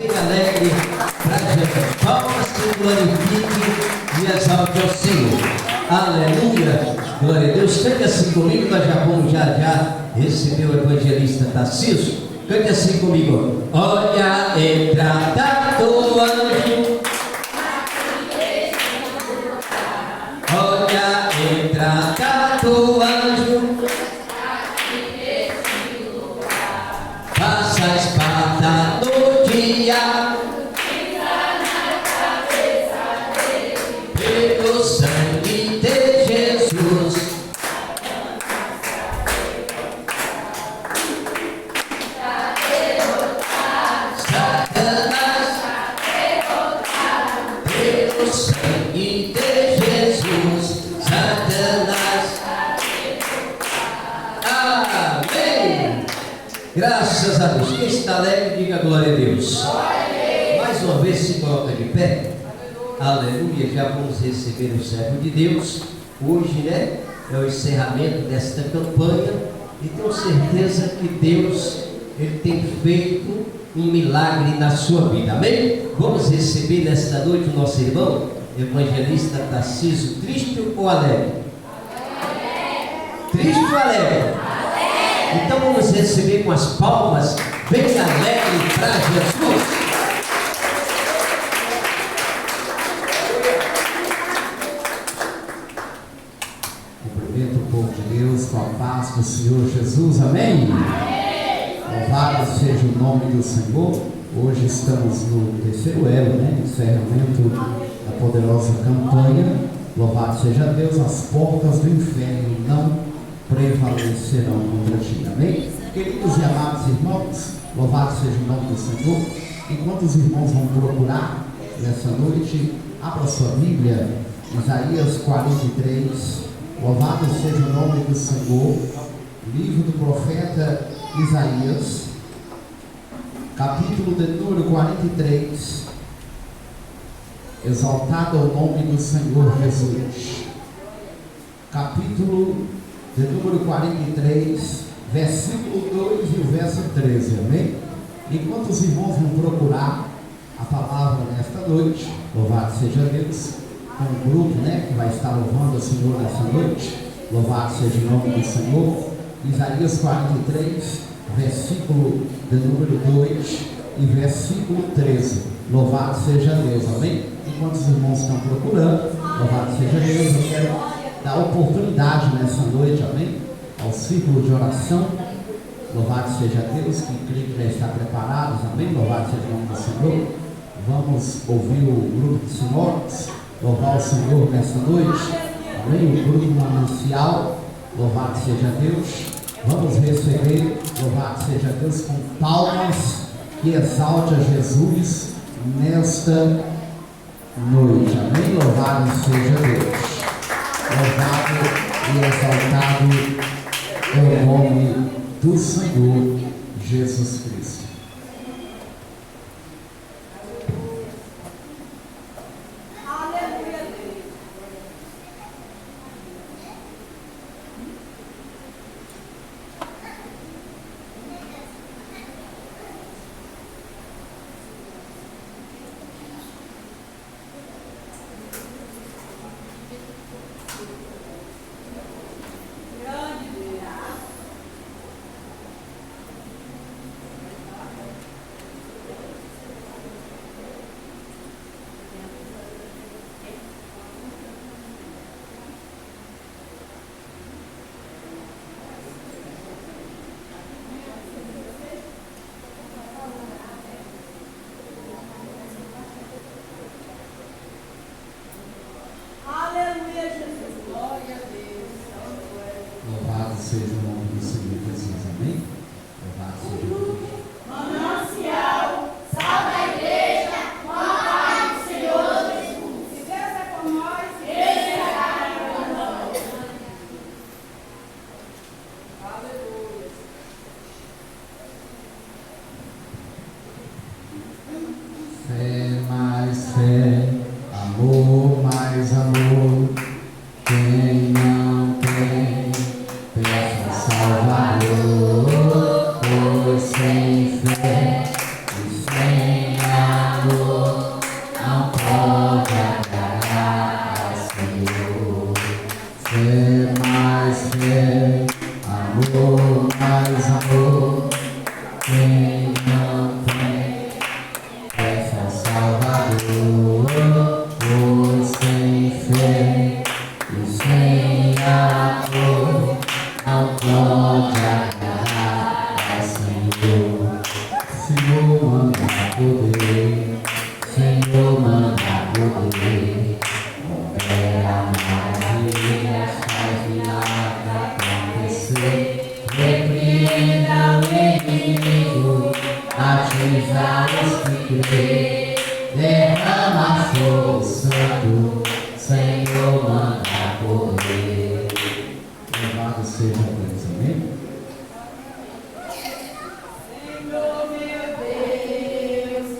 Alegre para Jesus. Palmas que glorifique e exalte ao Senhor. Aleluia. Glória a Deus. Cante assim comigo, nós já vamos já receber o evangelista Tarcísio. Cante assim comigo. Olha a entrada do anjo. Olha a entrada do anjo. Passa a espada no dia. Pelo sangue de Jesus. Satanás pelo sangue de Jesus. Satanás. Amém. Graças a Deus. Quem está alegre, diga glória a Deus. Mais uma vez se coloca de pé. Aleluia. Já vamos receber o servo de Deus. Hoje, né? É o encerramento desta campanha. E tenho certeza que Deus, Ele tem feito um milagre na sua vida. Amém? Vamos receber nesta noite o nosso irmão, evangelista Tarcísio, triste ou alegre? Triste ou alegre? Então vamos receber com as palmas, bem alegre para Jesus. Cumprimento o povo de Deus com a paz do Senhor Jesus, amém? Louvado seja o nome do Senhor. Hoje estamos no terceiro elo, né? Encerramento da poderosa campanha. Louvado seja Deus, as portas do inferno não prevalecerão contra ti, amém? Queridos e amados irmãos, louvado seja o nome do Senhor. Enquanto os irmãos vão procurar nessa noite, abra sua Bíblia, Isaías 43, louvado seja o nome do Senhor, livro do profeta Isaías, capítulo de número 43, exaltado é o nome do Senhor Jesus, capítulo de número 43, versículo 2 e o verso 13, amém? Enquanto os irmãos vão procurar a palavra nesta noite, louvado seja Deus, com o grupo, né, que vai estar louvando o Senhor nessa noite, louvado seja o nome do Senhor. Isaías 43, versículo de número 2 e versículo 13, louvado seja Deus, amém? Enquanto os irmãos estão procurando, louvado seja Deus, eu quero dar oportunidade nessa noite, amém? Ao círculo de oração, louvado seja Deus, que creio que já está preparado, amém? Louvado seja o nome do Senhor. Vamos ouvir o grupo de senhores, louvar o Senhor nessa noite, amém? O grupo manancial, louvado seja Deus. Vamos receber, louvado seja Deus, com palmas, que exalte a Jesus nesta noite, amém? Louvado seja Deus. Louvado e exaltado é o nome do Senhor Jesus Cristo. Louvado seja o nome do Senhor Jesus, amém? Louvado seja Deus. Manancial, salva a igreja, com a paz do Senhor Jesus. Se Deus é com nós, Ele será com nós. Aleluia. Fé mais fé, amor mais amor. Quem não tem, peça Salvador. crer. Derrama força do Senhor, manda correr. Louvado seja Deus, amém? Deus.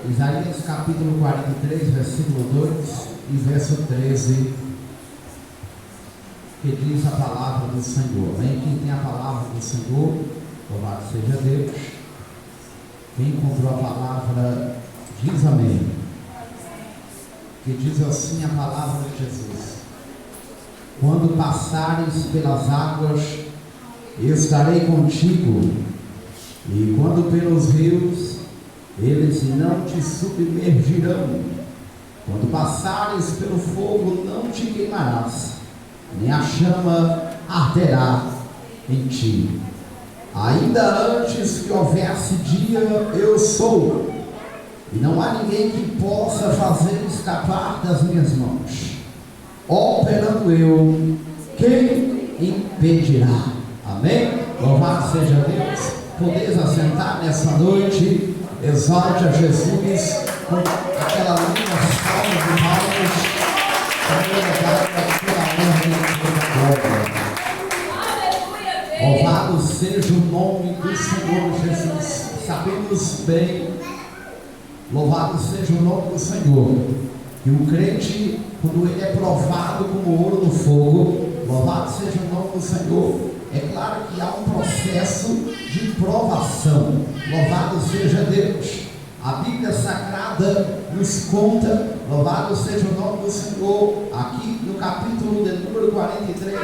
Isaías capítulo 43, versículo 2 e verso 13, que diz a palavra do Senhor. Amém? Quem tem a palavra do Senhor, louvado seja Deus. Quem encontrou a palavra, diz amém. Que diz assim a palavra de Jesus: quando passares pelas águas, eu estarei contigo, e quando pelos rios, eles não te submergirão. Quando passares pelo fogo, não te queimarás, nem a chama arderá em ti. Ainda antes que houvesse dia, eu sou, e não há ninguém que possa fazer escapar das minhas mãos. Operando eu, quem impedirá? Amém? Louvado seja Deus. Podeis assentar nessa noite. Exalte a Jesus com aquela linda salva de palmas, louvado seja o nome do Senhor Jesus. Sabemos bem, louvado seja o nome do Senhor, que o crente, quando ele é provado como ouro no fogo, louvado seja o nome do Senhor. É claro que há um processo de provação. Louvado seja Deus. A Bíblia Sagrada nos conta, louvado seja o nome do Senhor, aqui no capítulo de número 43,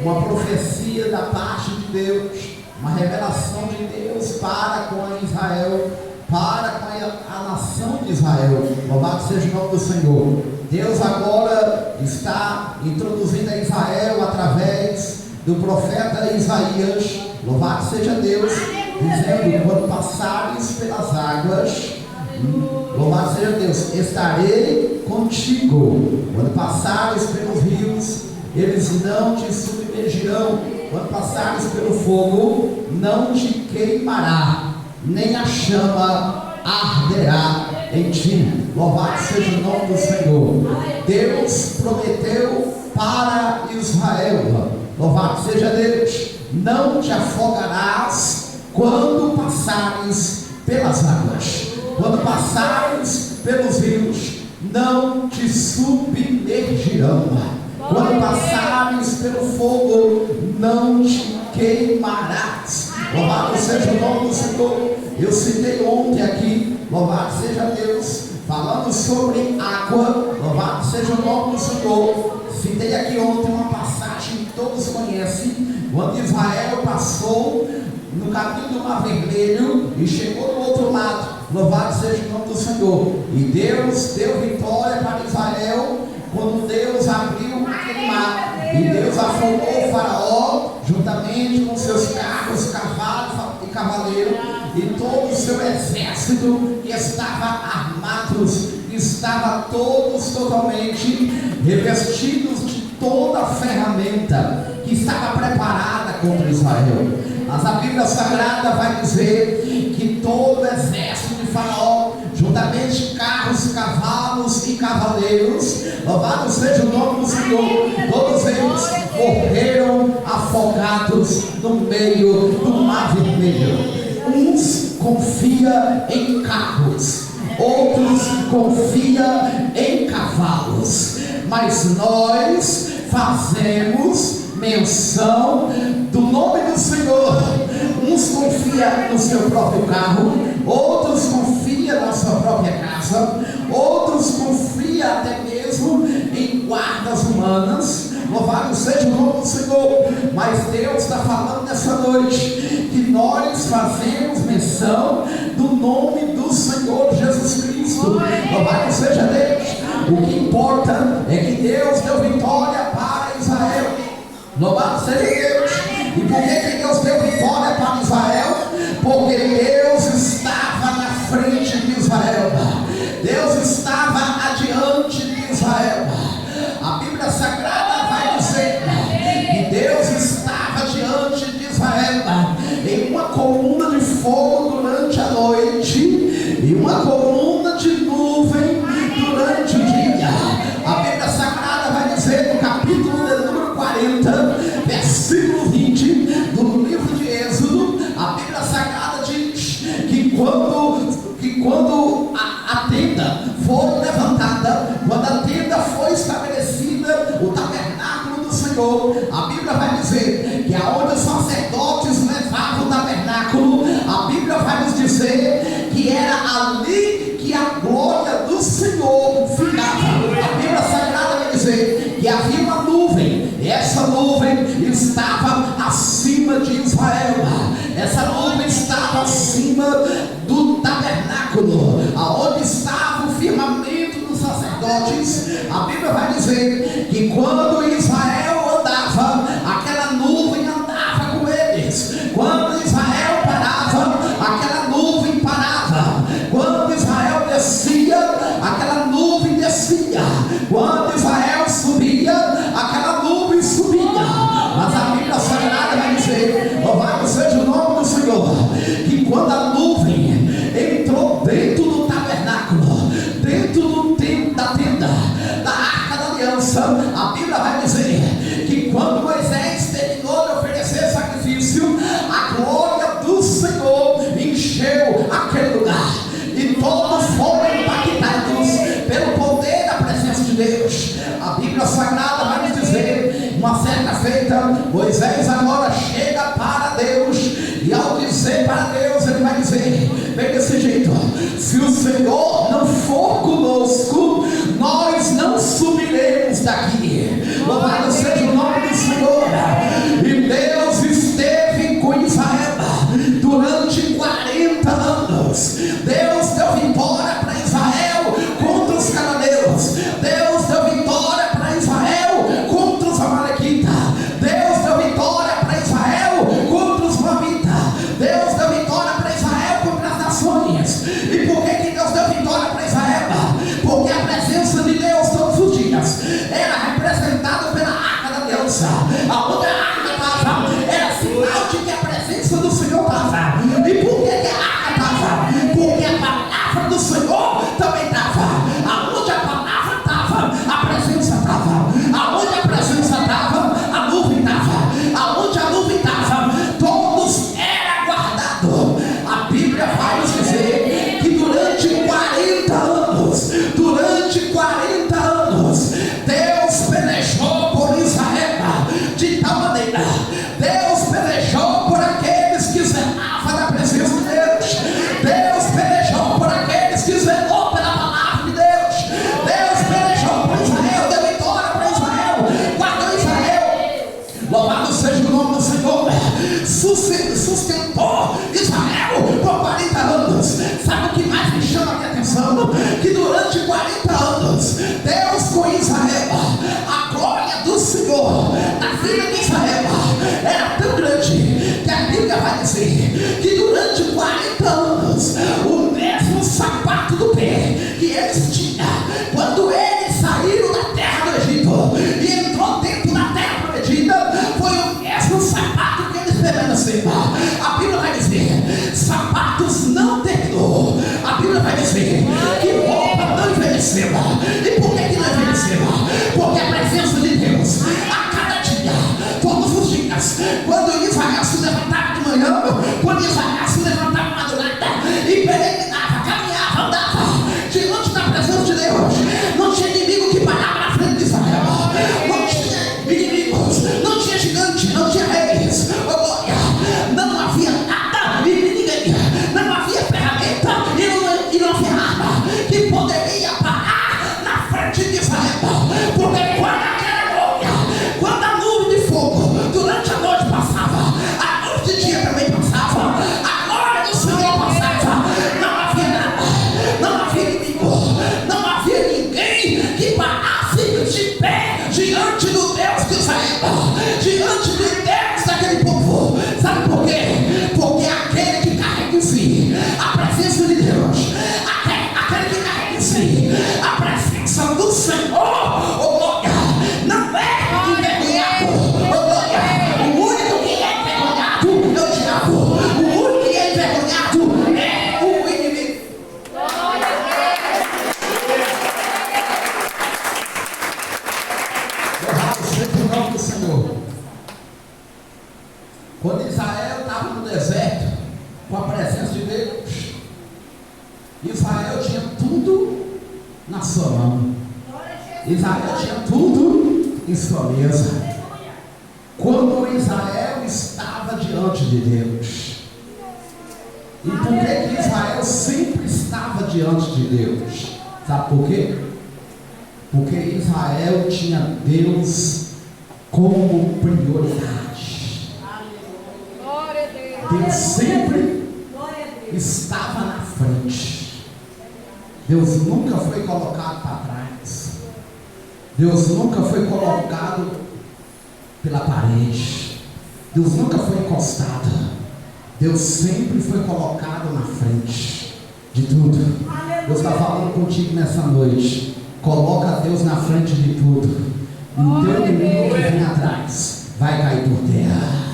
uma profecia da parte de Deus, uma revelação de Deus para com Israel, para com a nação de Israel. Louvado seja o nome do Senhor. Deus agora está introduzindo a Israel através do profeta Isaías, louvado seja Deus, dizendo: quando passares pelas águas, louvado seja Deus, estarei contigo. Quando passares pelos rios, eles não te submergirão. Quando passares pelo fogo, não te queimará, nem a chama arderá em ti. Louvado seja o nome do Senhor. Deus prometeu para Israel, louvado seja Deus, não te afogarás quando passares pelas águas. Quando passares pelos rios, não te submergirão. Quando passares pelo fogo, não te queimarás. Louvado seja o nome do Senhor. Eu citei ontem aqui, louvado seja Deus, falando sobre água, louvado seja o nome do Senhor. Citei aqui ontem uma passagem que todos conhecem, quando Israel passou no caminho do Mar Vermelho e chegou do outro lado. Louvado seja o nome do Senhor. E Deus deu vitória para Israel quando Deus abriu aquele mar. E Deus afogou o faraó juntamente com seus carros, cavalos e cavaleiros e todo o seu exército que estava armados, estava todos totalmente revestidos de toda a ferramenta que estava preparada contra Israel. Mas a Bíblia Sagrada vai dizer que todo o exército de Faraó, juntamente carros, cavalos e cavaleiros, louvado seja o nome do Senhor, todos eles morreram afogados no meio do Mar Vermelho. Uns confiam em carros, outros confiam em cavalos, mas nós fazemos menção do nome do Senhor. Uns confiam no seu próprio carro, outros confiam na sua própria casa, outros confiam até mesmo em guardas humanas. Louvado seja o nome do Senhor. Mas Deus está falando nessa noite que nós fazemos menção do nome do Senhor Jesus Cristo. Louvado seja Deus. O que importa é que Deus deu vitória para Israel. Louvado seja Deus. E por que Deus deu vitória para Israel? Porque Deus estava na frente de Israel. Deus estava adiante de Israel. A Bíblia Sagrada vai dizer que Deus estava diante de Israel em uma coluna de fogo durante a noite e uma coluna de nuvem durante o dia. A Bíblia Sagrada vai dizer no capítulo de número 40, versículo 20 do livro de Êxodo, a Senhor, a Bíblia vai dizer que aonde os sacerdotes levavam o tabernáculo, a Bíblia vai nos dizer que era ali que a glória do Senhor ficava. A Bíblia Sagrada vai dizer que havia uma nuvem, e essa nuvem estava acima de Israel. Essa nuvem estava acima do tabernáculo, aonde estava o firmamento dos sacerdotes. A Bíblia vai dizer que quando Israel andava, aquela nuvem andava com eles. Quando Israel parava, aquela nuvem parava. Quando Israel descia, aquela nuvem descia. Quando Israel subia, aquela nuvem subia. Mas a Bíblia Sagrada vai dizer, louvado seja o nome do Senhor, que quando a nuvem entrou dentro do tabernáculo, dentro do templo, da tenda, da arca da aliança, a Bíblia vai dizer que quando Moisés terminou de oferecer sacrifício, a glória do Senhor encheu aquele lugar, e todos foram impactados pelo poder da presença de Deus. A Bíblia Sagrada vai nos dizer, uma certa feita, Moisés agora chega para Deus, e ao dizer para Deus, ele vai dizer, bem desse jeito: se o Senhor não for conosco, nós não subiremos daqui. Louvado seja o nome do Senhor. E Deus esteve com Israel durante 40 anos. Deus deu vitória para Israel contra os cananeus. Deus deu vitória para Israel contra os amalequitas. Deus deu vitória para Israel contra os moabitas. Deus deu vitória para Israel contra as nações. E por que Deus deu vitória para Israel? Porque a presença de Deus todos os dias era representada pela arca da aliança. Aonde a arca estava, era sinal de que a presença do Senhor estava. E por que a arca estava? Porque a palavra do Senhor também estava. Aonde a palavra estava, a presença estava. Aonde a presença estava, a nuvem estava. Aonde a nuvem estava, todos eram guardados. A Bíblia vai nos dizer que durante 40 anos, Deus pelejou por Israel de tal maneira. Deus pelejou por aqueles que zelavam da presença de Deus. Deus pelejou por aqueles que zelou pela palavra de Deus. Deus pelejou por Israel, deu vitória para Israel, guardou Israel. Louvado seja o nome do Senhor. Sustentou Israel por 40 anos. Sabe o que mais me chama a minha atenção? Que durante 40 anos, Deus com Israel, a glória do Senhor na vida de Israel era tão grande que a Bíblia vai dizer que durante 40 anos, o mesmo sapato do pé que eles tinham quando eles saíram da terra do Egito e entrou dentro da terra prometida, foi o mesmo sapato que eles permaneceram. A Bíblia vai dizer, sapatos não terminou. A Bíblia vai dizer que roupa não envelheceu. E por que não envelheceu? Porque a presença de Deus, a cada dia, todos os dias, quando Israel se levantava de manhã, quando Israel se levantava de madrugada e peregrinava, caminhava, andava diante da presença de Deus, não tinha inimigo que parava na frente de Israel. Não tinha inimigos, não tinha gigante, não tinha reis. Oh, glória! Não havia nada e ninguém, não havia ferramenta e não havia arma que poderia parar na frente de Israel. Porque quando aquela glória, quando a nuvem de fogo durante a noite passava, a noite de dia também passava, a glória do Senhor passava, não havia nada, não havia inimigo, não havia ninguém que parasse de pé diante do Deus de Israel, diante do Deus daquele povo. Sabe por quê? Porque aquele que carrega em si a presença de Deus, aquele que carrega em si a presença do Senhor, oh glória, não é envergonhado, oh glória. O único que é envergonhado é o diabo, o único que é envergonhado é o inimigo. Louvado seja o nome do Senhor. Quando Israel estava no deserto, com a presença de Deus, Israel tinha tudo na sua mão. Israel tinha tudo em sua mesa. quando Israel estava diante de Deus. E por que Israel sempre estava diante de Deus? Sabe por quê? Porque Israel tinha Deus como prioridade. Deus sempre estava na frente. Deus nunca foi colocado para trás. Deus nunca foi colocado pela parede. Deus nunca foi encostado. Deus sempre foi colocado na frente de tudo. Deus está falando contigo nessa noite. Coloca Deus na frente de tudo. E o teu inimigo que vem atrás vai cair por terra.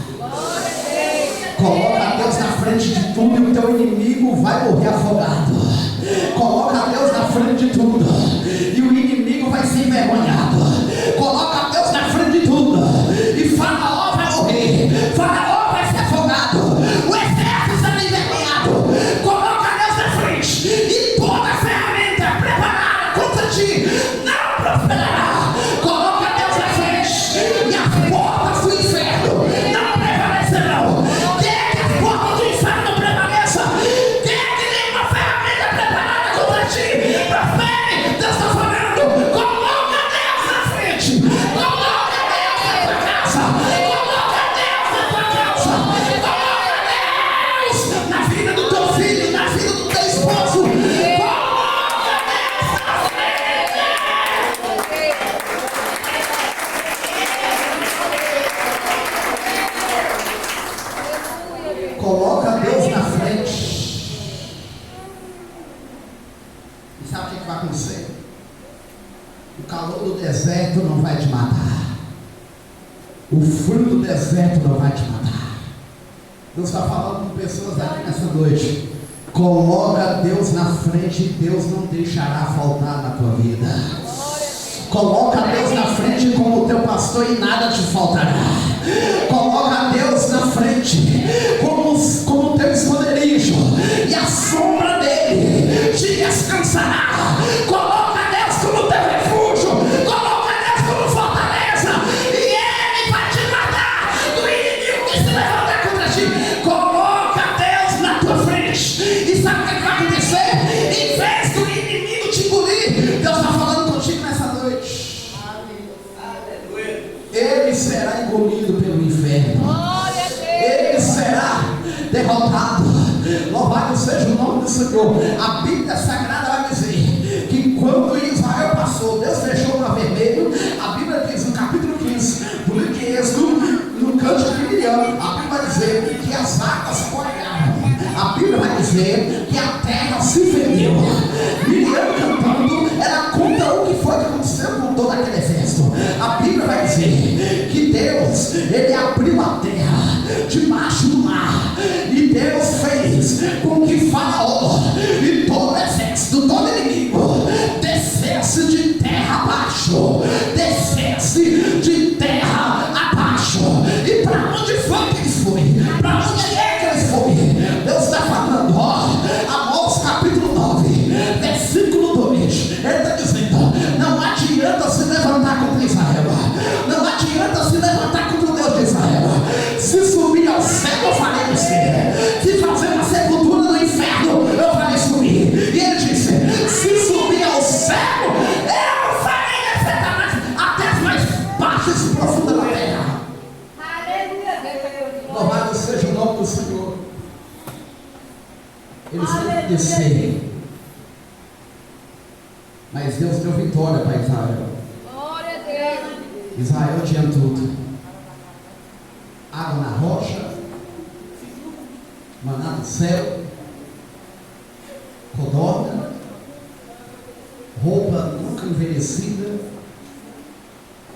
Coloca Deus na frente de tudo e o teu inimigo vai morrer afogado. Coloca Deus na frente de tudo e o inimigo vai ser envergonhado. Coloca Deus na frente de tudo e Faraó vai morrer. Faraó vai ser afogado. O exército será envergonhado. Coloca Deus na frente e toda a ferramenta preparada contra ti não prosperará. Coloca Deus na frente e as portas do inferno não prevalecerão. Quer que as portas do inferno não prevaleçam? Quer que nenhuma ferramenta preparada contra ti prospere? Deus está falando. Coloca Deus na frente. Coloca Deus na tua casa. Coloca Deus na tua casa. Coloca Deus na vida do teu filho, na vida do teu esposo. Coloca Deus na frente. Coloca Deus na frente. E sabe o que vai acontecer? O calor do deserto não vai te matar. O frio do deserto não vai te matar. Deus está falando com pessoas aqui nessa noite. Coloca Deus na frente e Deus não deixará faltar na tua vida. Coloca Deus na frente como teu pastor e nada te faltará. Coloca Deus na frente como teu esconderijo e a sombra dele te descansará. Coloca Deus como teu refúgio. Coloca Deus como fortaleza e ele vai te matar do inimigo que se levantar contra ti. Coloca Deus na tua frente. E sabe o que vai acontecer? Em vez do inimigo te engolir, Deus está falando contigo nessa noite. Ele será engolido pelo inferno. Ele será derrotado. Louvado seja o nome do Senhor. A Bíblia Sagrada vai dizer que quando Israel passou, Deus fechou o Mar Vermelho. A Bíblia diz no capítulo 15 do livro de Êxodo, no Cântico de Miriam, a Bíblia vai dizer que as águas corearam. A Bíblia vai dizer que a terra se feriu. Miriam cantando, ela conta o que foi que aconteceu com todo aquele exército. A Bíblia vai dizer que Deus, ele abriu a terra debaixo do mar. E Deus fez com que Faraó e todo o exército, todo inimigo, descesse de terra abaixo. Descesse de terra abaixo. E para onde foi que eles foram? Para onde é que eles foram? Deus está falando, Amós capítulo 9, versículo 2. Ele está dizendo: não adianta se levantar contra Israel. Não adianta se levantar contra o Deus de Israel. Se subir ao céu, eu farei descer. Se fazer uma sepultura no inferno, eu farei subir. E ele disse: se subir ao céu, eu farei descer até as mais baixas e profundas da terra. Louvado seja o nome do Senhor. Eles têm que descer. Mas Deus deu vitória para Israel. Israel tinha tudo: água na rocha, maná do céu, codorna, roupa nunca envelhecida.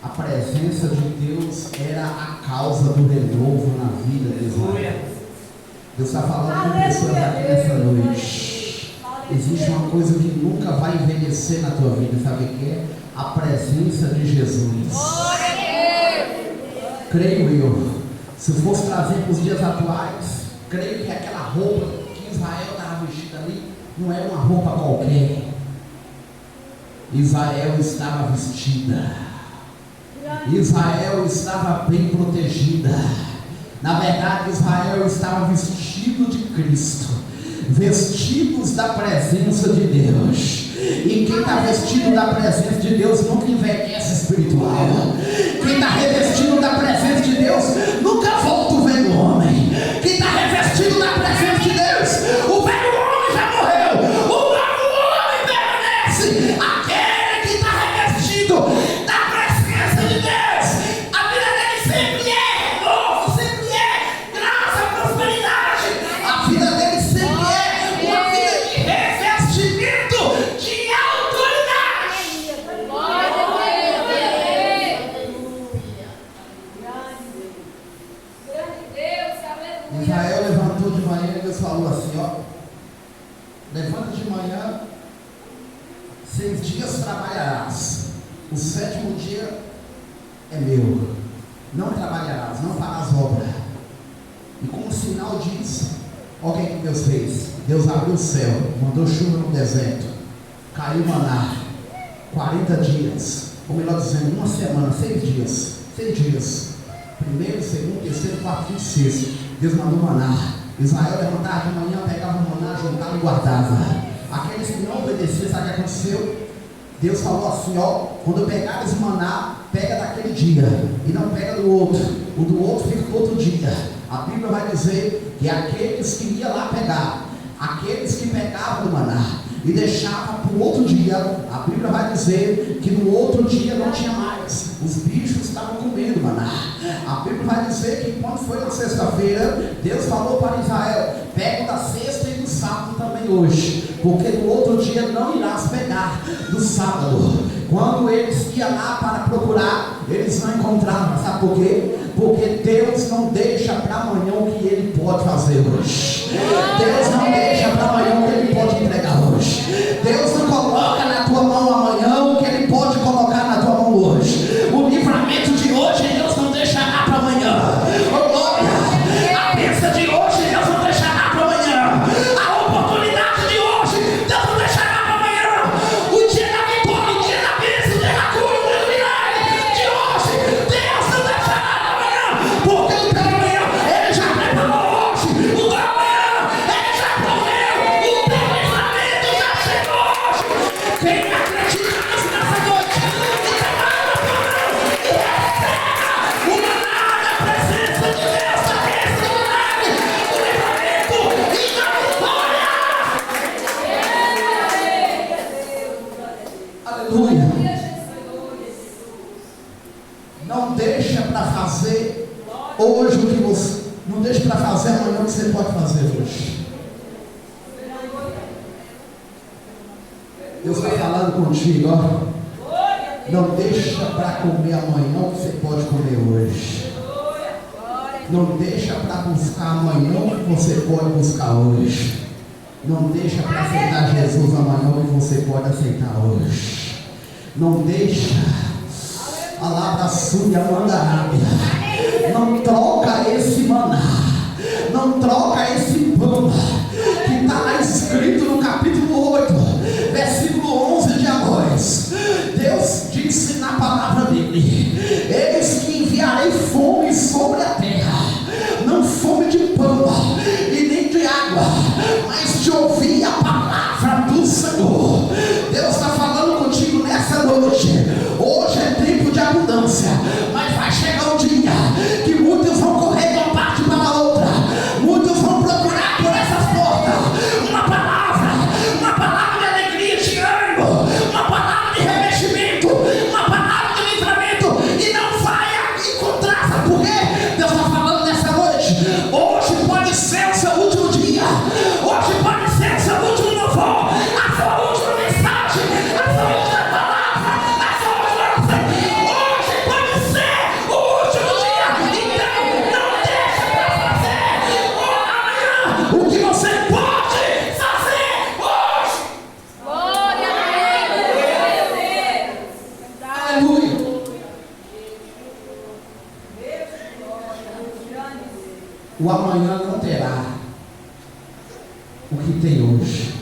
A presença de Deus era a causa do renovo na vida de Israel. Deus está falando com pessoas aqui nessa noite. Existe uma coisa que nunca vai envelhecer na tua vida, sabe o que é? A presença de Jesus. Creio eu, se fosse trazer para os dias atuais, creio que aquela roupa que Israel estava vestida ali não era uma roupa qualquer. Israel estava vestida Israel estava bem protegida. Na verdade, Israel estava vestido de Cristo, vestidos da presença de Deus. E quem está vestido da presença de Deus nunca envelhece espiritual. Quem está revestido da presença de Deus nunca volta o velho homem. Quem está revestido da presença de Deus, o velho homem já morreu, o novo homem permanece. Aquele que está revestido da presença de Deus, a vida dele sempre é novo, sempre é graça, prosperidade. A vida dele sempre é uma vida de revestimento de autoridade. Israel levantou de manhã e Deus falou assim, ó: levanta de manhã, 6 dias trabalharás, o 7º dia é meu, não trabalharás, não farás obra. E como sinal disso, olha o que Deus fez. Deus abriu o céu, mandou chuva no deserto, caiu maná, 40 dias, ou melhor dizendo, uma semana, 6 dias, 6 dias, 1º, 2º, 3º, 4º, 5º, Deus mandou maná. Israel levantava de manhã, pegava o maná, juntava e guardava. Aqueles que não obedeciam, sabe o que aconteceu? Deus falou assim, ó: quando pegares maná, pega daquele dia, e não pega do outro, o do outro fica para outro dia. A Bíblia vai dizer que aqueles que iam lá pegar, aqueles que pegavam do maná e deixavam para o outro dia, a Bíblia vai dizer que no outro dia não tinha mais, os bichos estavam comendo maná. A Bíblia vai dizer que quando foi na sexta-feira, Deus falou para Israel: pega da sexta e do sábado também hoje, porque no outro dia não irás pegar do sábado. Quando eles iam lá para procurar, eles não encontravam. Sabe por quê? Porque Deus não deixa para amanhã o que Ele pode fazer hoje. Deus não deixa para amanhã o que Ele pode entregar hoje. Deus não coloca na tua mão amanhã o que Ele pode colocar na tua mão hoje. O livramento de hoje Deus não deixará para amanhã. Oh, glória! A bênção de hoje Deus não deixará para amanhã. A oportunidade de hoje Deus não deixará para amanhã. O dia da vitória, o dia da bênção, o dia da cura, o dia do milagre de hoje Deus não deixará para amanhã. Porque o teu amanhã Ele já preparou hoje. O teu amanhã Ele já proveu. O teu livramento já chegou hoje. Quem acredita nisso nessa noite, entrega a tua mão e receba o maná da presença de Deus, da bênção, do milagre, do livramento e da vitória. Aleluia. Não deixa para fazer hoje o que você, não deixa para fazer amanhã o que você pode fazer hoje. Deus está falando contigo, ó. Não deixa para comer amanhã o que você pode comer hoje. Não deixa para buscar amanhã o que você pode buscar hoje. Não deixa para aceitar Jesus amanhã o que você pode aceitar hoje. Não deixa. Palavra sua, mandarábia. Não troca esse maná. Não troca esse pão que está lá escrito no capítulo 8, versículo 11 de Amós. Deus disse na palavra dele: eis que enviarei fome sobre a terra, não fome de pão e nem de água, mas de ouvir a palavra do Senhor. Deus está falando contigo nessa noite. Hoje é tempo de abundância, mas vai chegar um dia que muitos vão correr de uma parte para a outra, muitos vão procurar por essas portas uma palavra de alegria, de ânimo, uma palavra de revestimento, uma palavra de livramento, e não vai encontrar. Sabe por quê? Deus está falando nessa noite. Hoje pode ser o seu último dia, hoje pode ser o seu último louvor, a sua última mensagem, a sua última palavra, a sua última oração. Hoje pode ser o último dia. Então não deixa para fazer amanhã o que você pode fazer hoje. Aleluia. O amanhã não terá o que tem hoje,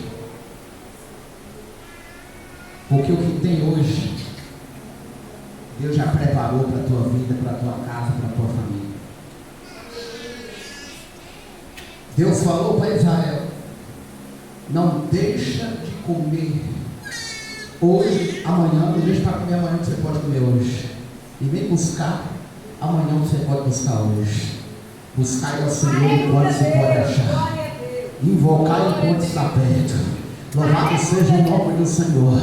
porque o que tem hoje Deus já preparou para a tua vida, para a tua casa, para a tua família. Deus falou para Israel: não deixa de comer hoje, amanhã, não deixa para comer amanhã que você pode comer hoje. E vem buscar amanhã que você pode buscar hoje. Buscar ao Senhor enquanto se pode achar. Invocar enquanto está perto. Louvado seja o nome do Senhor.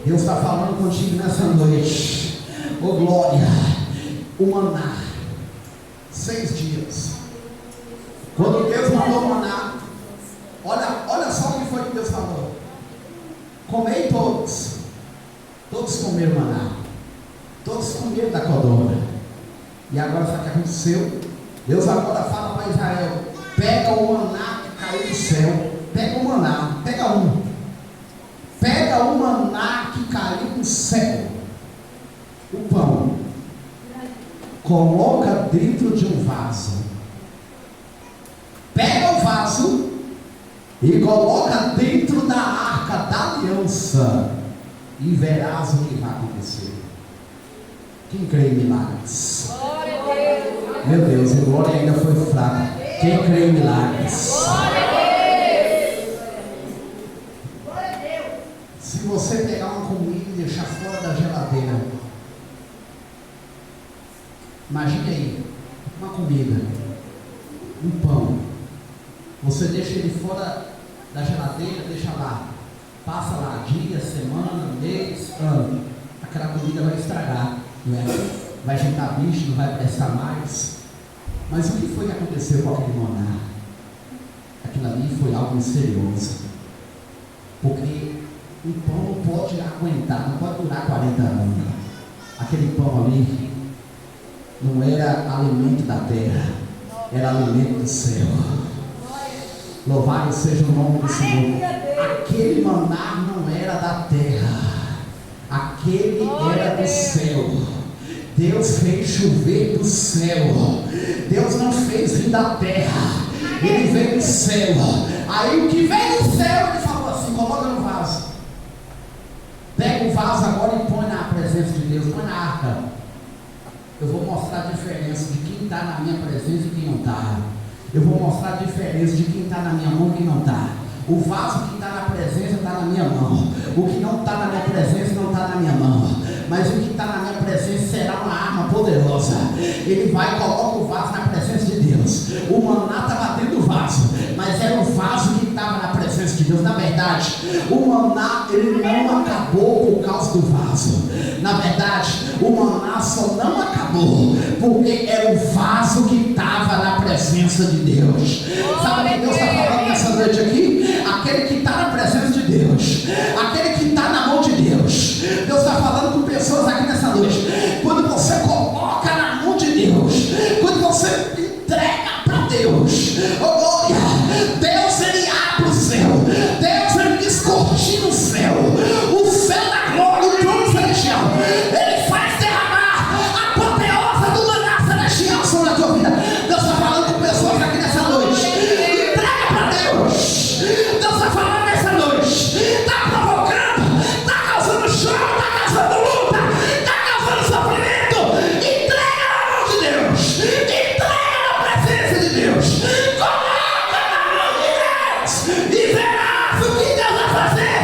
Deus está falando contigo nessa noite. Oh glória. O maná. 6 dias. Quando Deus mandou maná, olha só o que foi que Deus falou. Comei todos. Todos comeram maná. Todos comeram da codorna. E agora sabe o que aconteceu? Deus agora fala para Israel: pega o maná que caiu do céu. Pega o maná, pega um. Pega o maná que caiu do céu. O pão. Coloca dentro de um vaso. Pega o vaso e coloca dentro da arca da aliança. E verás o que vai acontecer. Quem crê em milagres? Glória a Deus. Meu Deus, a glória ainda foi fraca. Quem crê em milagres? Glória a Deus. Glória a Deus. Se você pegar uma comida e deixar fora da geladeira, imagine aí, uma comida, um pão, você deixa ele fora da geladeira, deixa lá, passa lá dia, semana, mês, ano, aquela comida vai estragar, né? Vai juntar bicho, não vai prestar mais. Mas o que foi que aconteceu com aquele maná? Aquilo ali foi algo misterioso, porque um pão não pode aguentar, não pode durar 40 anos. Aquele pão ali não era alimento da terra, era alimento do céu. Louvado seja o nome do Senhor. Aquele maná não era da terra, aquele era do céu. Deus fez chover do céu. Deus não fez vir da terra, ele veio do céu. Aí o que veio do céu, ele falou assim: coloca no vaso. Pega o vaso agora e põe na presença de Deus, põe na arca. Eu vou mostrar a diferença de quem está na minha presença e quem não está. Eu vou mostrar a diferença de quem está na minha mão e quem não está. O vaso que está na presença está na minha mão. O que não está na minha presença não está na minha mão. Mas o que está na minha presença será uma arma poderosa. Ele vai e coloca o vaso na presença de Deus. O maná estava dentro do vaso, mas era o vaso que estava na presença de Deus. Na verdade, o maná ele não acabou por causa do vaso. Na verdade, o maná só não acabou porque era o vaso que estava na presença de Deus. Sabe o que Deus está falando nessa noite aqui? Aquele que está na presença de Deus, aquele que está na mão de Deus. Deus está falando com pessoas aqui nessa noite. Quando você coloca na mão de Deus, quando você entrega para Deus, oh glória, Deus ele abre o céu, Deus ele descortina o céu da glória, o trono celestial. Ele faz derramar a apoteose do maná celestial sobre a tua vida. Deus está falando com pessoas aqui nessa noite. Entrega para Deus. Deus está falando nessa noite. Está provocando, está causando choro, está causando luta, está causando sofrimento. Entrega na mão de Deus. Entrega na presença de Deus. Coloca na mão de Deus. E verás o que Deus vai fazer.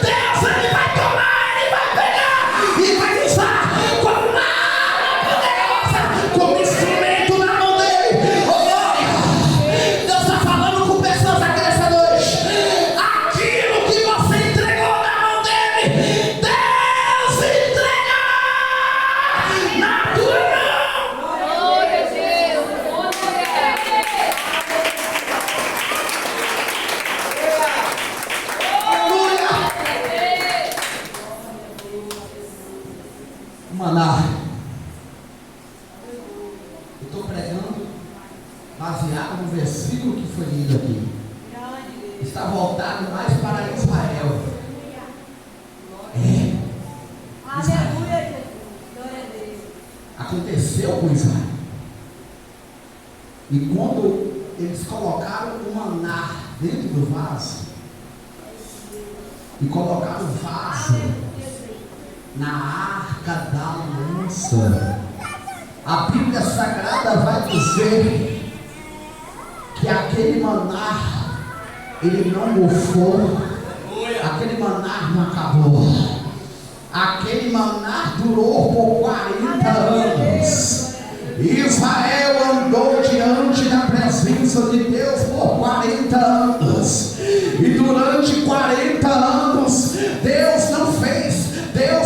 Deus ele vai tomar, ele vai pegar e vai usar como uma arma poderosa, como instrumento na mão dele. Oh glória! Deus está falando com pessoas aqui nessa noite. Aquilo que você entregou na mão dele, Deus entrega na tua mão. Glória a Deus. Glória a Aleluia! Maná. Eu estou pregando baseado no versículo que foi lido aqui. Está voltado mais para Israel. É. Aleluia, Jesus. Glória a Deus. Aconteceu com Israel. E quando eles colocaram o maná dentro do vaso, e colocaram o vaso na arca da aliança. A Bíblia Sagrada vai dizer que aquele maná, ele não mofou, aquele maná não acabou, aquele maná durou por 40 anos. Israel andou diante da presença de Deus por 40 anos, e durante 40 anos Deus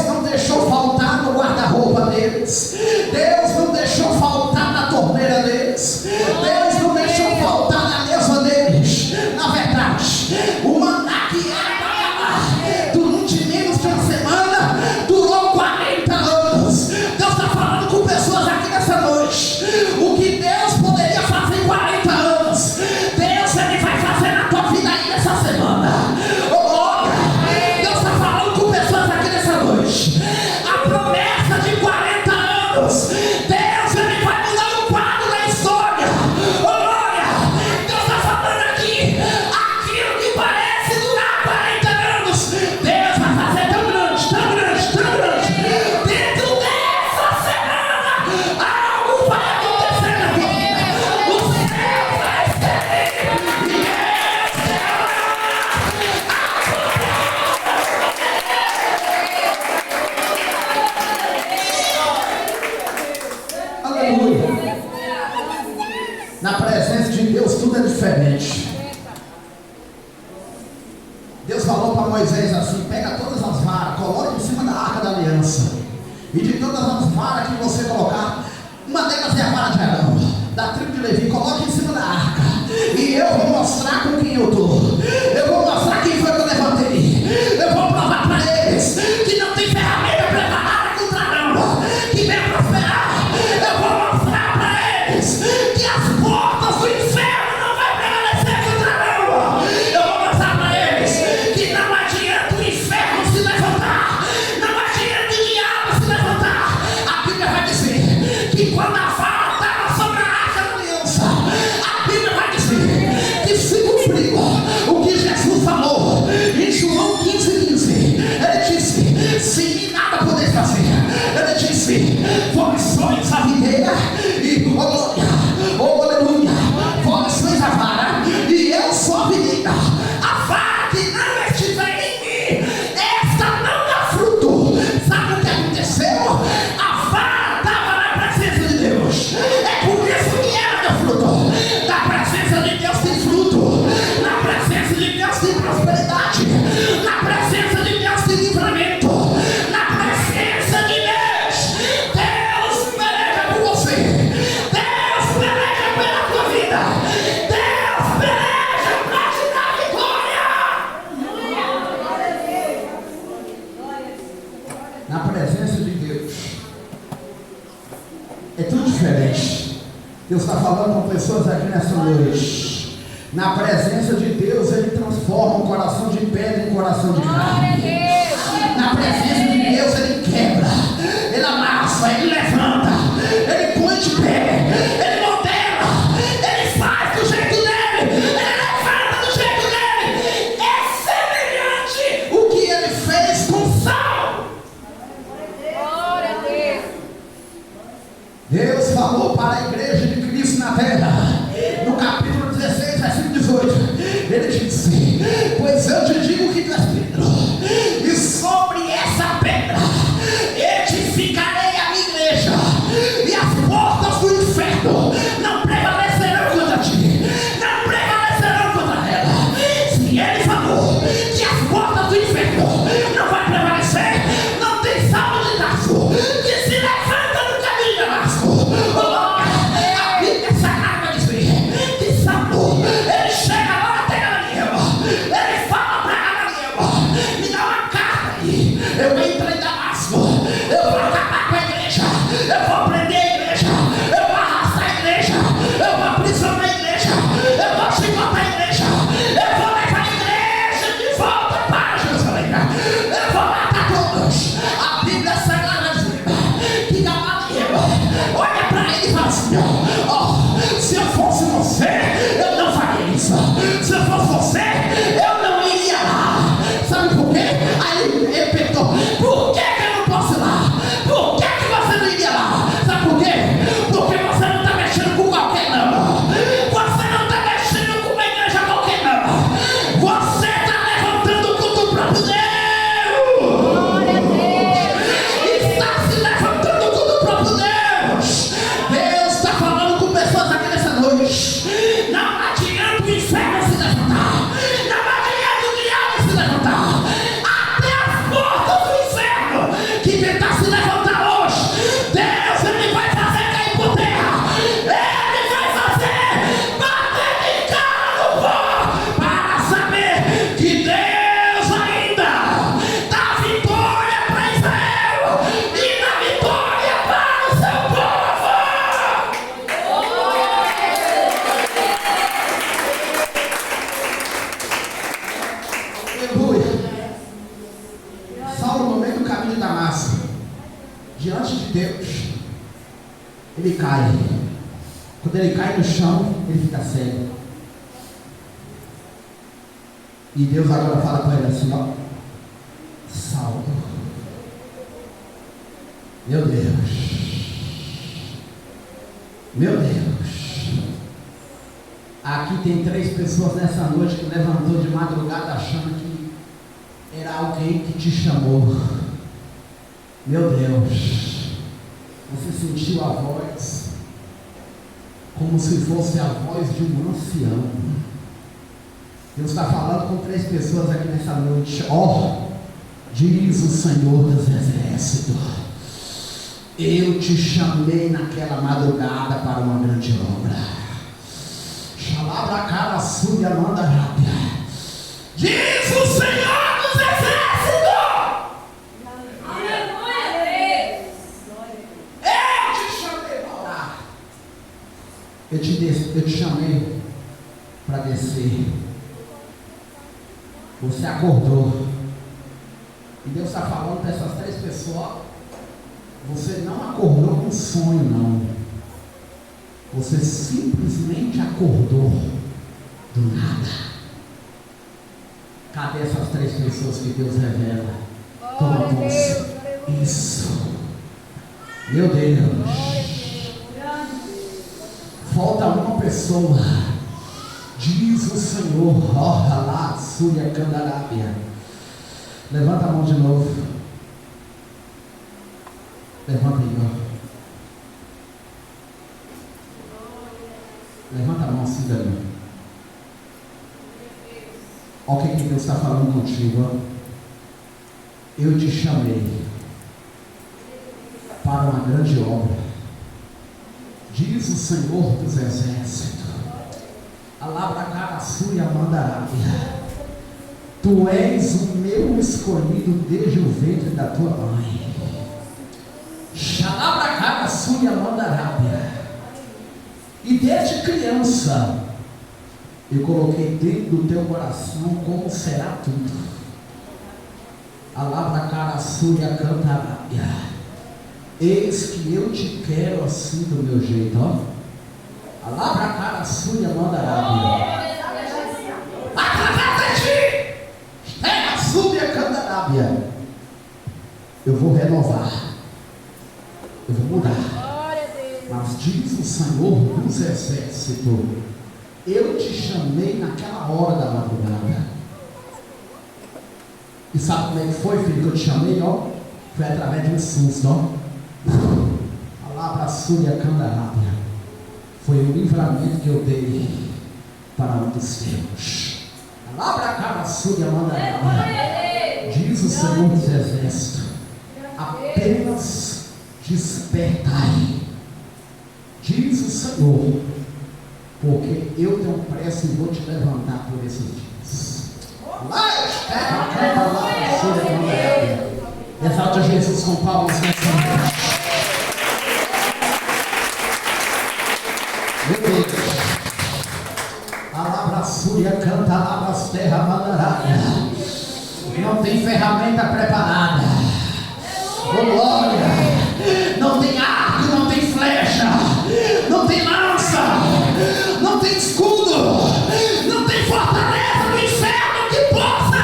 não deixou faltar no guarda-roupa deles, Deus não deixou faltar na torneira deles, Deus não deixou faltar na mesa deles. Na verdade, o maná que era durante menos de uma semana durou 40 anos. Deus está falando com pessoas aqui nessa noite. O que Deus poderia fazer em 40 anos, Deus ele vai fazer na tua vida aí nessa semana. Deus está falando com pessoas aqui nessa noite. A promessa de 40 anos, Deus ele vai mudar o quadro da história. Deus está falando aqui, aquilo que parece durar 40 anos, Deus vai fazer tão grande, tão grande, tão grande. Dentro dessa semana, algo vai acontecer na tua vida. O céu vai ser e aleluia. Na presença de Deus tudo é diferente. Deus falou para Moisés assim: pega todas as varas, coloca em cima da arca da aliança, e de todas as varas que você colocar, uma delas é a vara de Arão, da tribo de Levi, coloque em cima da arca, e eu vou mostrar com quem eu estou, eu vou mostrar quem foi que eu levantei, eu vou provar para eles que não tem ferramenta preparada contra Arão que vem prosperar. Eu vou mostrar para eles que as portas do inferno não vai prevalecer contra Arão. Eu vou mostrar para eles que não adianta o inferno se levantar, não adianta o diabo se levantar. A Bíblia vai dizer que quando a vara estava sobre a arca da aliança, a Bíblia vai dizer que se cumpriu o que Jesus falou em João 15:15. Ele disse: sem mim nada podeis fazer. Ele disse: vós sois a videira e aleluia, vós sois a vara e eu sou a videira. A vara que não estiver em mim, esta não dá fruto. Sabe o que aconteceu? A vara estava na presença de Deus, é por isso que ela deu fruto. Na presença de Deus tem fruto, na presença de Deus tem prosperidade, na presença de Deus tem livramento, na presença de Deus, Deus peleja por você, Deus peleja pela tua vida, Deus peleja para te dar vitória. Na presença de Deus é tudo diferente. Deus está falando com pessoas aqui nessa noite. Na presença de Deus, Ele transforma um coração de pedra em coração de carne. Na presença de Deus, Ele quebra, Ele amassa, Ele levanta, Ele põe de pé, Ele modela, Ele faz do jeito dele, Ele levanta do jeito dele. É semelhante o que Ele fez com Saul. Deus falou para a igreja de Cristo na terra, no capítulo 16, versículo 18, Ele disse: pois eu te digo que tu és Pedro, e sobre essa pedra edificarei a minha igreja, e as portas do inferno não prevalecerão contra ti, não prevalecerão contra ela. Se Ele falou que as portas do inferno não vai prevalecer, não tem Saulo de Tarso que se levanta no caminho de Damasco. A Bíblia Sagrada vai dizer diante de Deus, ele cai. Quando ele cai no chão, ele fica cego. E Deus agora fala com ele assim, ó: Saulo, meu Deus, meu Deus. Aqui tem 3 pessoas nessa noite que levantou de madrugada achando que era alguém que te chamou. Meu Deus, você sentiu a voz como se fosse a voz de um ancião. Deus está falando com 3 pessoas aqui nessa noite. Ó, diz o Senhor dos Exércitos: eu te chamei naquela madrugada para uma grande obra. Xalabra cara súbia manda rápida. Diz o Senhor dos Exércitos: Aleluia, eu te chamei para orar. Eu te chamei para descer. Você acordou. E Deus está falando para essas 3 pessoas: você não acordou com sonho, não. Você simplesmente acordou do nada. Cadê essas 3 pessoas que Deus revela? Toma posse. Isso. Meu Deus. Falta uma pessoa. Diz o Senhor: ó, lá, Súria Candarábia. Levanta a mão de novo. Levanta aí, ó. Levanta a mão assim, velho. Olha o que Deus está falando contigo, ó. Eu te chamei para uma grande obra. Diz o Senhor dos Exércitos: Alabracaraçúria mandarábia. Tu és o meu escolhido desde o ventre da tua mãe. Xalabracaraçúria mandarábia. E desde criança eu coloquei dentro do teu coração como será tudo. Alabracaraçúria cantarábia. Eis que eu te quero assim do meu jeito, ó. Alabracaraçúria mandarábia. Através de ti, é a súbia candarábia. Eu vou renovar. Eu vou mudar. Mas diz o Senhor dos Exércitos: eu te chamei naquela hora da madrugada. E sabe como é que foi, filho, que eu te chamei, ó? Foi através de um susto, ó. A palavra súria candarábia. Foi o livramento que eu dei para um dos teus. A palavra cara súria mandarábia. Diz o Senhor dos Exércitos: apenas despertai. Diz o Senhor, porque eu tenho pressa e vou te levantar por esses dias. Exalta Jesus com palmas nessa noite. Meu Deus. Alabraçúria canta, alabras terra mandarária. Não tem ferramenta preparada. Oh, glória. Não tem arco, não tem flecha. Não tem lança, não tem escudo, não tem fortaleza do inferno que possa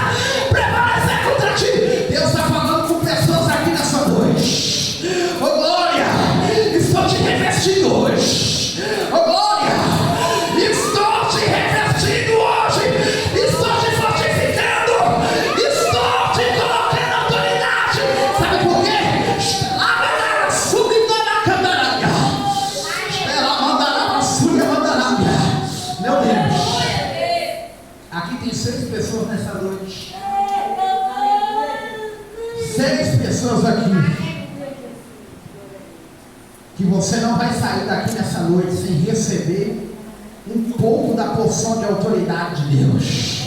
prevalecer contra ti. Deus está falando com pessoas aqui nessa noite. Oh glória, estou te revestindo hoje. Oh glória, estou te revestindo hoje. Estou te fortificando. Estou te colocando autoridade. Sabe por quê? Meu Deus, aqui tem 6 pessoas nessa noite. 6 pessoas aqui. Que você não vai sair daqui nessa noite sem receber um pouco da porção de autoridade de Deus.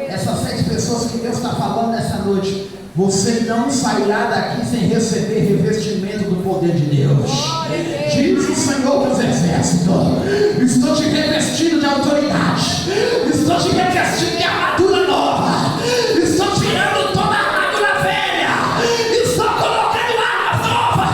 Essas 6 pessoas que Deus está falando nessa noite, você não sairá daqui sem receber revestimento do poder de Deus. Diz o Senhor dos Exércitos: estou te revestindo de autoridade. Estou te revestindo de armadura nova. Estou tirando toda a armadura velha. Estou colocando armas novas.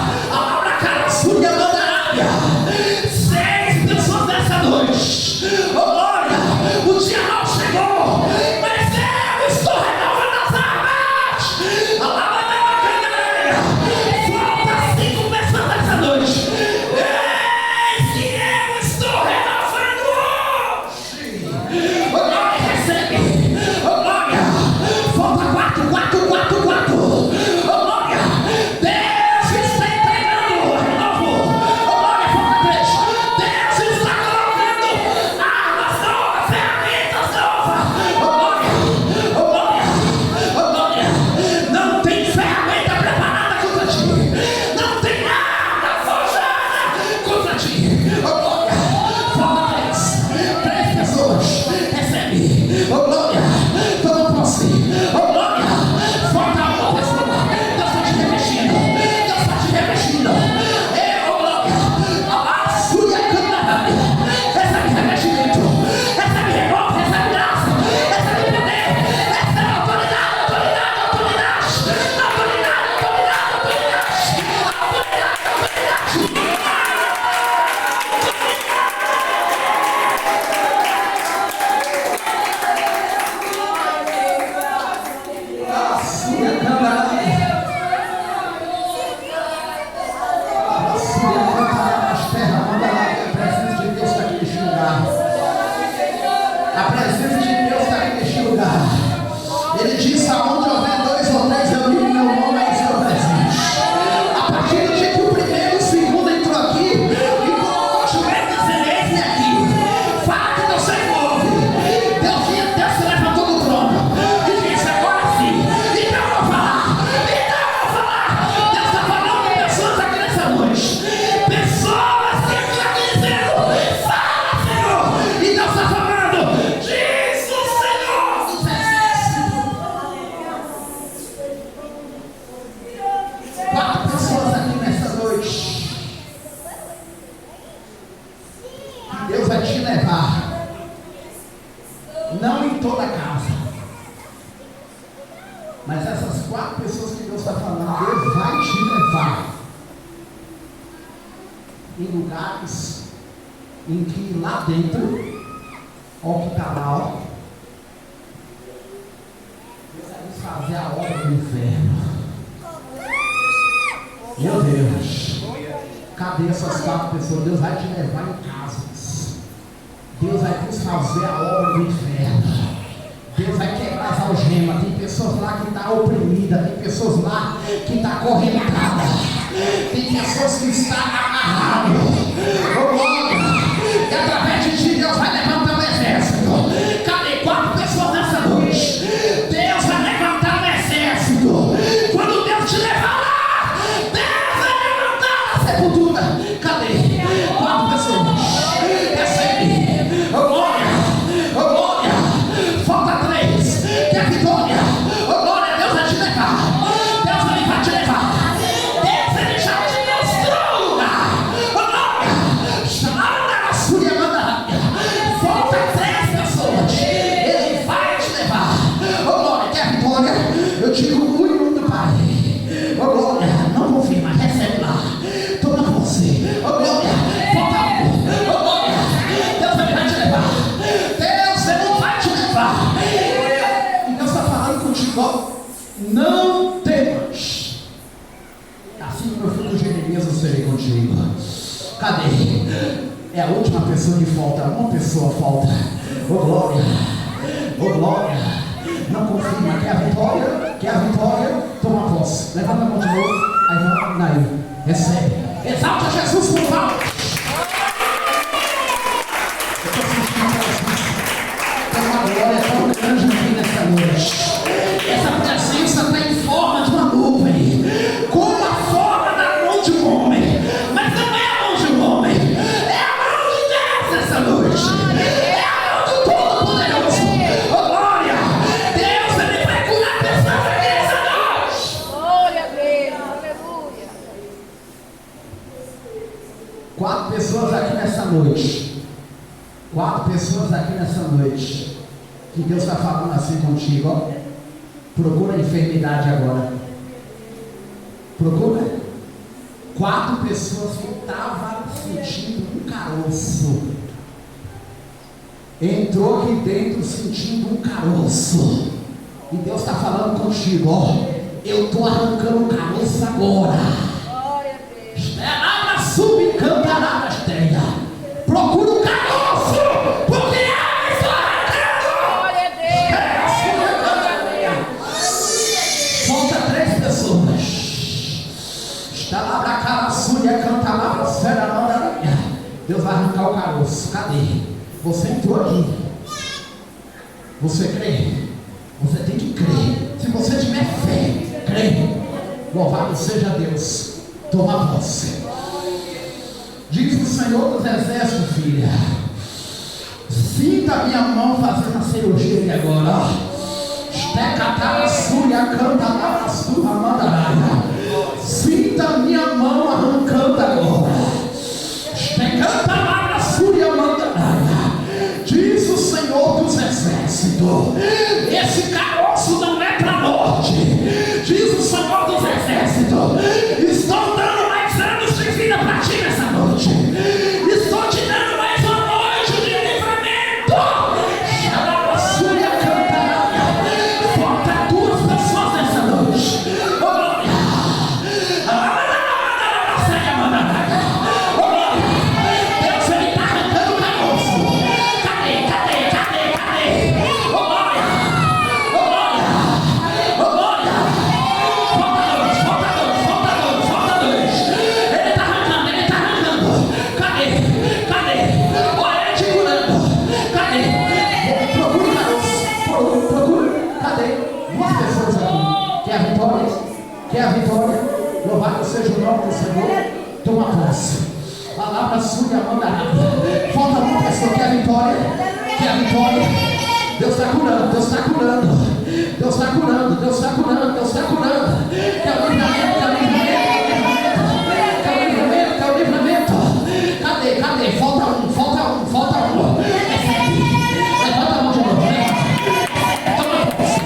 em lugares em que lá dentro, ó que está lá, ó, Deus vai nos fazer a obra do inferno. Meu Deus, cadê essas 4 pessoas? Deus vai te levar em casas. Deus vai nos fazer a obra do inferno. Deus vai quebrar as algemas. Tem pessoas lá que estão oprimidas. Tem pessoas lá que estão acorrentadas. Tem pessoas que estão amarradas. Oh, glória! E através de ti Deus vai levantar um exército. Cadê 4 pessoas nessa noite? Deus vai levantar um exército. Quando Deus te levar lá, Deus vai levantar a sepultura. Cadê 4 pessoas? Recebe. Oh, glória! Oh, glória! Falta 3. Que a vitória. Oh, glória! Deus vai te levar. Deus vai te levar. Deus ele já te mostrou o lugar. Oh, glória! Chama na sua manda. Falta 3 pessoas. Ele vai te levar. Oh, glória! Que a vitória. Eu digo muito do Pai. Oh, glória! Não confirma. Recebe lá. Toma você. Oh, glória! Falta 1. Oh, glória! Deus ele vai te levar. Deus ele vai te levar. E Deus está falando contigo, ó. Não temas. Assim como eu fui com Jeremias, eu serei contigo. Cadê? É a última pessoa que falta. Uma pessoa falta. Oh, glória! Oh, glória! Não confirma. Quer a vitória? Quer a vitória? Toma posse. Levanta a mão de novo. Aí vai, Nail. Recebe. Exalta Jesus com palmas. Eu estou sentindo uma glória tão grande aqui nessa noite. Essa presença está em forma de uma nuvem, com a forma da mão de um homem, mas não é a mão de um homem, é a mão de Deus nessa noite, é a mão do Todo-Poderoso. Oh, glória! Deus ele vai curar pessoas aqui nessa noite. Glória a Deus, aleluia. 4 pessoas aqui nessa noite. 4 pessoas aqui nessa noite. Que Deus está falando assim contigo, ó. Procura a enfermidade agora. Procura. 4 pessoas que estavam sentindo um caroço. Entrou aqui dentro sentindo um caroço. E Deus está falando contigo, ó. Eu estou arrancando o caroço agora. Glória a Deus. Esperava subcantará na esteia. Procura o caroço, porque ela está arrancando. Glória a Deus. Glória a Deus. Falta 3 pessoas. Está lá pra cá, Súria, canta lá pra cera, Deus vai arrancar o caroço. Cadê? Você entrou aqui. Você crê? Você tem que crer. Se você tiver fé, crê. Louvado seja Deus. Toma posse. Diz o Senhor dos Exércitos, filha. Sinta a minha mão fazendo a cirurgia aqui agora. Estecatara Súria, canta lá pra sua mandaraia. Sinta a minha mão arrancando agora. Estecanta lá pra sua mandaraia. Diz o Senhor dos Exércitos. Esse caroço não é para a morte. Diz o Senhor dos Exércitos. Estou dando mais anos de vida para ti nessa noite. Estou te dando mais uma noite de livramento. Xalabasúria cantará. Falta 2 pessoas nessa noite. Oh, glória. Oh, glória. Deus ele está arrancando o caroço. Cadê? Oh, glória. Oh, glória. Oh, glória. Falta 2. Ele está arrancando. Cadê? Olha ele te curando. Cadê? Procura o caroço. Procura. Cadê? 2 pessoas aqui. Quer a vitória? Louvado seja o nome do Senhor. Toma posse. Palavra sua mandará. Falta uma pessoa. Quer a vitória? Deus está curando. Deus está curando. Quer o livramento. Cadê? Falta um. Recebe. Levanta a mão de novo. Toma posse.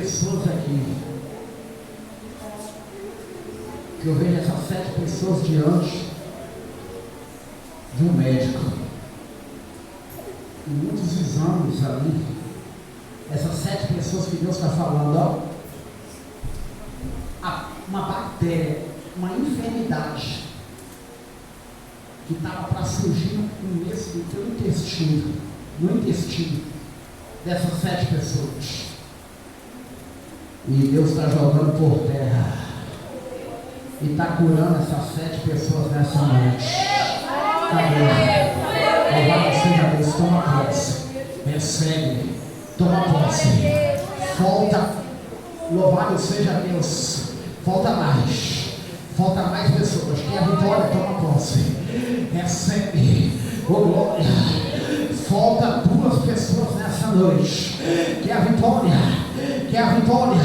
pessoas aqui. Que eu vejo essas 7 pessoas diante de um médico. E muitos exames ali. Essas 7 pessoas que Deus está falando, ó. Uma bactéria, uma enfermidade que estava para surgir no teu intestino, no intestino dessas 7 pessoas. E Deus está jogando por terra e está curando essas 7 pessoas nessa noite. Louvado seja Deus, toma posse, recebe, toma posse, falta, louvado seja Deus. Falta mais pessoas. Quem é a vitória, toma posse. Recebe, oh glória. Falta 2 pessoas nessa noite. Que é a vitória.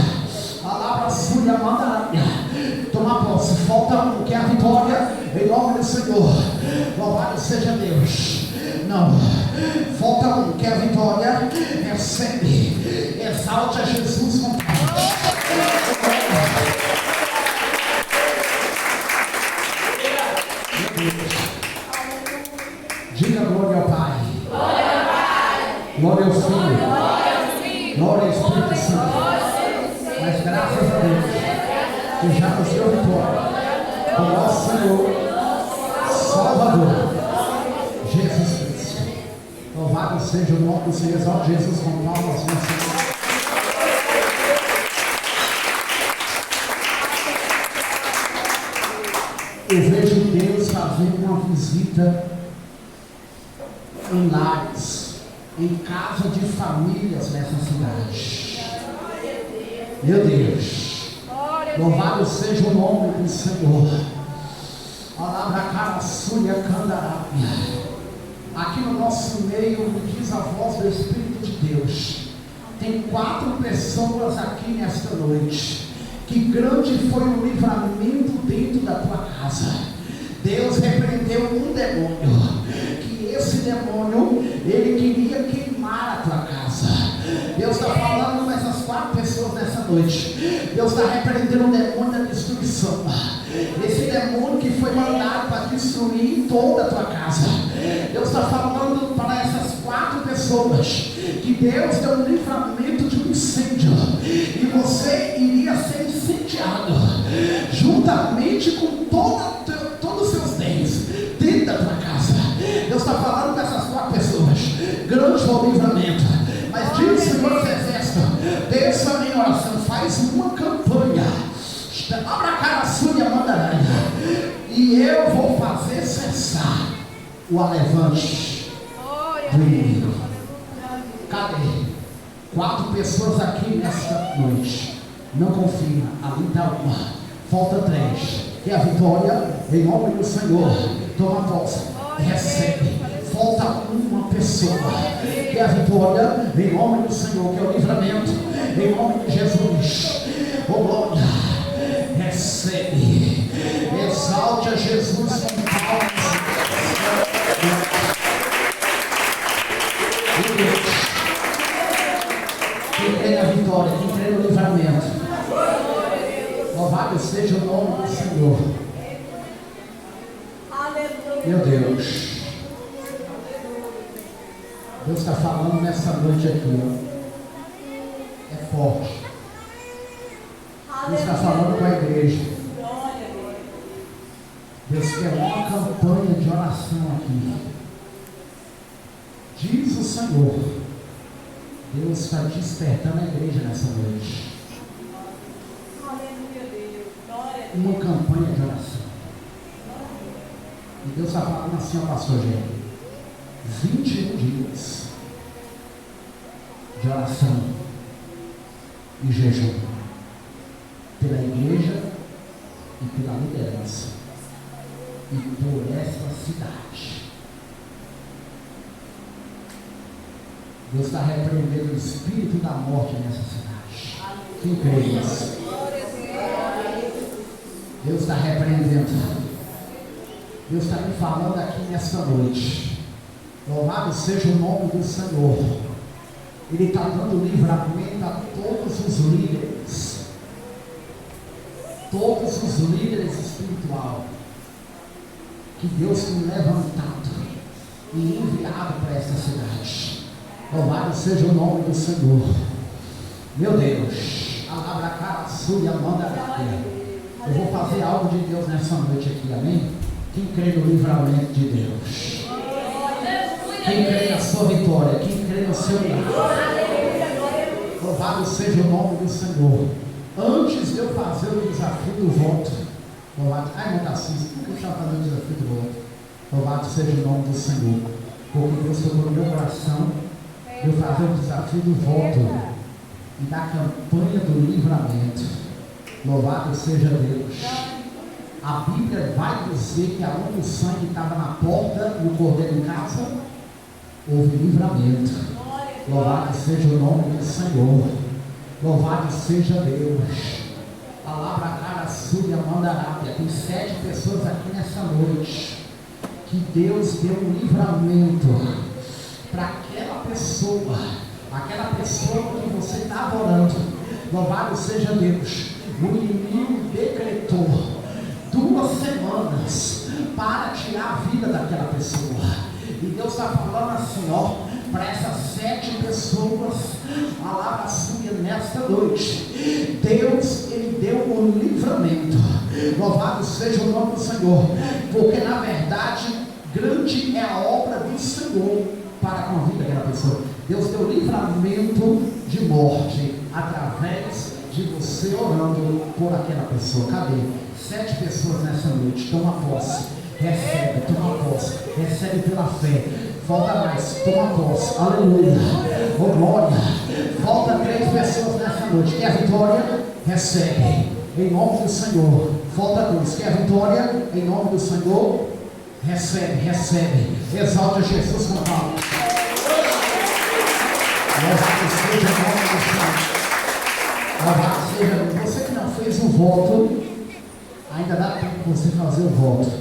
Palavra sua, manda. Toma posse. Falta 1, que é a vitória. Em nome do Senhor. Louvado seja Deus. Não. Falta 1, que é a vitória. Recebe. Exalte a Jesus com diga glória ao Pai, glória ao Filho, glória ao Espírito Santo. Mas graças a Deus que já nos deu vitória com nosso Senhor Salvador Jesus Cristo. Louvado seja o nome do Senhor. Exalte Jesus com palmas, Senhor. Eu vejo Deus fazendo uma visita em lares, em casa de famílias nessa cidade. Meu Deus, louvado seja o nome do Senhor. Aqui no nosso meio, me diz a voz do Espírito de Deus, tem 4 pessoas aqui nesta noite. Que grande foi o livramento dentro da tua casa. Deus repreendeu um demônio. Que esse demônio, ele queria queimar a tua casa. Deus está falando com essas 4 pessoas nessa noite. Deus está repreendendo o demônio da destruição. Esse demônio que foi mandado para destruir toda a tua casa. Deus está falando para essas 4 pessoas que Deus deu um livramento de um incêndio. E você iria ser incendiado juntamente com todos os seus bens dentro da tua casa. Deus está falando com essas 4 pessoas. Grande foi o livramento. Mas diz o Senhor dos Exércitos, Deus também em oração, faz uma campanha. Abra a cara sua e a mandaranha. E eu vou fazer cessar o alevante do inimigo. Cadê? 4 pessoas aqui nesta noite. Não confia, ali está uma. Falta 3. Que é a vitória em nome do Senhor. Toma posse, recebe. Falta uma pessoa. Que é a vitória em nome do Senhor. Que é o livramento em nome de Jesus. Oh glória, recebe. Exalte a Jesus com palmas. Quem crê na vitória, quem crê no livramento. Louvado seja o nome do Senhor. Meu Deus. Deus está falando nessa noite aqui, ó. É forte. Deus está falando com a igreja. Deus quer uma campanha de oração aqui. Diz o Senhor. Deus está despertando a igreja nessa noite. Uma campanha de oração. E Deus está falando assim, ó, pastor Gênero. 21 dias de oração e jejum pela igreja e pela liderança e por esta cidade. Deus está repreendendo o espírito da morte nessa cidade. Quem crê nisso? Deus está repreendendo. Deus está me falando aqui nesta noite. Louvado seja o nome do Senhor. Ele está dando livramento a todos os líderes. Todos os líderes espirituais que Deus tem levantado e enviado para essa cidade. Louvado seja o nome do Senhor. Meu Deus, eu vou fazer algo de Deus nessa noite aqui, amém? Quem crê no livramento de Deus? Quem crê na sua vitória? Quem crê no seu milagre? Louvado seja o nome do Senhor. Antes de eu fazer o desafio do voto, louvado, não está assim, por que está fazendo o desafio do voto? Louvado seja o nome do Senhor, porque Deus tocou no meu coração de eu fazer o desafio do voto e da campanha do livramento. Louvado seja Deus. A Bíblia vai dizer que aonde o sangue estava na porta e o cordeiro em casa, houve livramento. Louvado seja o nome do Senhor. Louvado seja Deus. Palavra cara súbia mandarábia. Tem 7 pessoas aqui nessa noite que Deus deu um livramento para aquela pessoa que você estava orando. Louvado seja Deus. O inimigo decretou 2 semanas para tirar a vida daquela pessoa. E Deus está falando assim, para essas 7 pessoas, palavra sua nesta noite. Deus, Ele deu um livramento. Louvado seja o nome do Senhor, porque na verdade, grande é a obra do Senhor para com a vida daquela pessoa. Deus deu livramento de morte através de você orando por aquela pessoa. Cadê? 7 pessoas nessa noite. Toma posse, recebe, toma posse, recebe pela fé. Falta mais, toma posse, aleluia, oh glória. Falta 3 pessoas nessa noite. Quer a vitória? Recebe, em nome do Senhor. Falta 2, quer a vitória? Em nome do Senhor. Recebe, recebe. Exalta Jesus com a palavra. Louvado seja o nome do Senhor. Louvado seja. Você que não fez o voto, ainda dá tempo de você fazer o voto.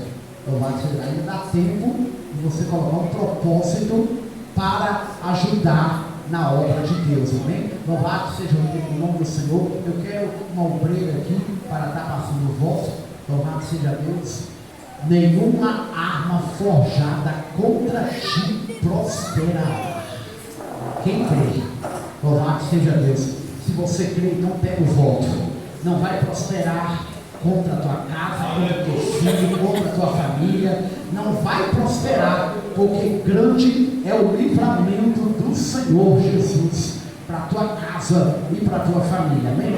Louvado seja. Ainda dá tempo de você colocar um propósito para ajudar na obra de Deus, amém? Louvado seja o nome do Senhor. Eu quero uma obreira aqui para estar passando o voto. Louvado seja Deus. Nenhuma arma forjada contra ti prosperará. Quem crê? Louvado seja Deus. Se você crê, então pega o voto. Não vai prosperar contra a tua casa, contra o teu filho, contra a tua família. Não vai prosperar, porque grande é o livramento do Senhor Jesus para a tua casa e para a tua família. Amém?